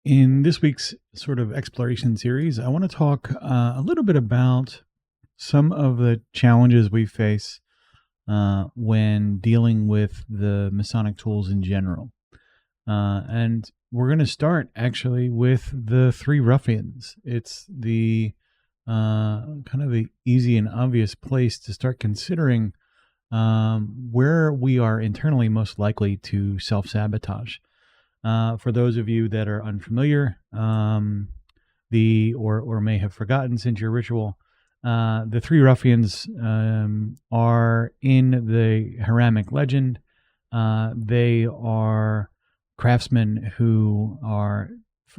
In this week's sort of exploration series, I want to talk a little bit about some of the challenges we face when dealing with the Masonic tools in general. And we're going to start actually with the Three Ruffians. It's the kind of the easy and obvious place to start considering where we are internally most likely to self sabotage. For those of you that are unfamiliar, or may have forgotten since your ritual, the Three Ruffians are in the Hiramic legend. They are craftsmen who are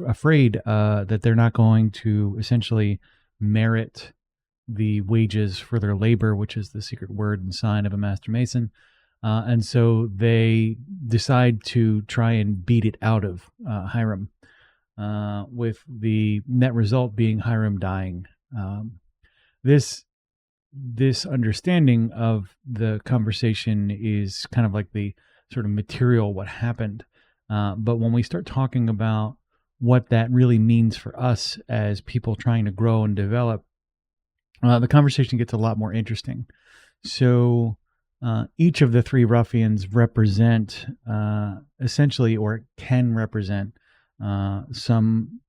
afraid that they're not going to essentially merit the wages for their labor, which is the secret word and sign of a master mason. And so they decide to try and beat it out of Hiram, with the net result being Hiram dying. This understanding of the conversation is kind of like the sort of material what happened. But when we start talking about what that really means for us as people trying to grow and develop, the conversation gets a lot more interesting. So each of the Three Ruffians represent essentially, or can represent, some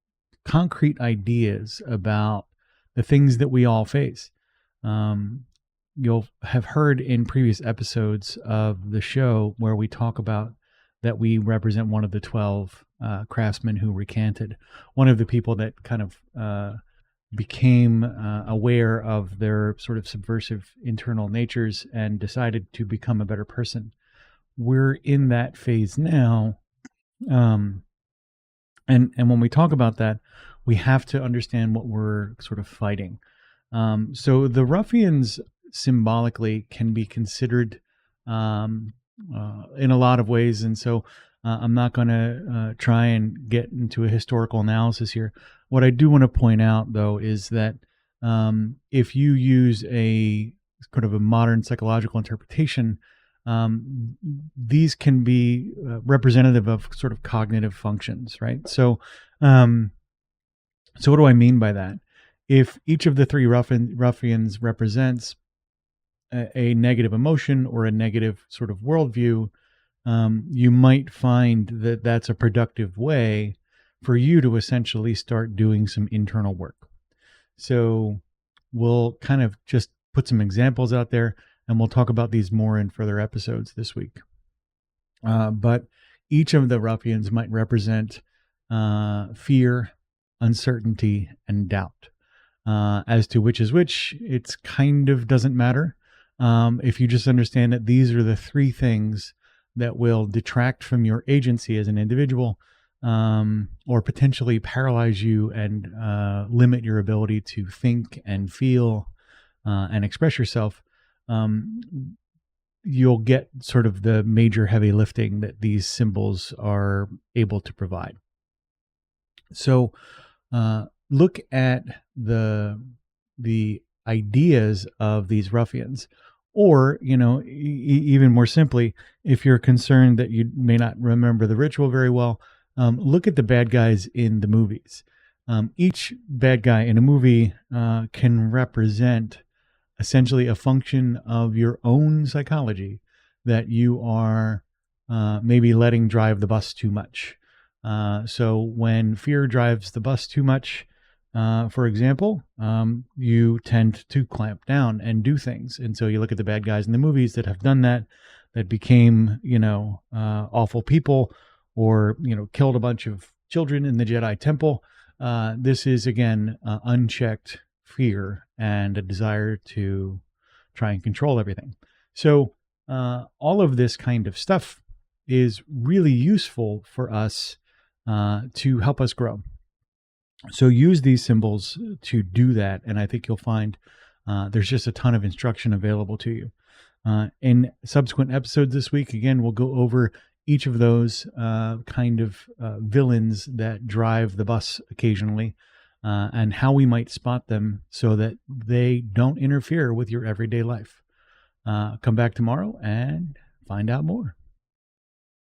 concrete ideas about the things that we all face. You'll have heard in previous episodes of the show where we talk about that we represent one of the 12 craftsmen who recanted, one of the people that kind of became aware of their sort of subversive internal natures and decided to become a better person. We're in that phase now. And when we talk about that, we have to understand what we're sort of fighting. So the ruffians symbolically can be considered in a lot of ways. And so I'm not going to try and get into a historical analysis here. What I do want to point out, though, is that if you use a kind of a modern psychological interpretation, these can be representative of sort of cognitive functions, right? So what do I mean by that? If each of the three ruffians represents a negative emotion or a negative sort of worldview, you might find that that's a productive way for you to essentially start doing some internal work. So we'll kind of just put some examples out there, and we'll talk about these more in further episodes this week. But each of the ruffians might represent fear, uncertainty, and doubt. As to which is which, it's kind of doesn't matter. If you just understand that these are the three things that will detract from your agency as an individual, or potentially paralyze you and limit your ability to think and feel and express yourself, you'll get sort of the major heavy lifting that these symbols are able to provide. So look at the ideas of these ruffians. Or, even more simply, if you're concerned that you may not remember the ritual very well, look at the bad guys in the movies. Each bad guy in a movie can represent essentially a function of your own psychology that you are maybe letting drive the bus too much. So when fear drives the bus too much, for example, you tend to clamp down and do things. And so you look at the bad guys in the movies that have done that became, awful people, or, killed a bunch of children in the Jedi temple. This is, again, unchecked fear and a desire to try and control everything. So all of this kind of stuff is really useful for us to help us grow. So use these symbols to do that, and I think you'll find there's just a ton of instruction available to you. In subsequent episodes this week, again, we'll go over each of those kind of villains that drive the bus occasionally, and how we might spot them so that they don't interfere with your everyday life. Come back tomorrow and find out more.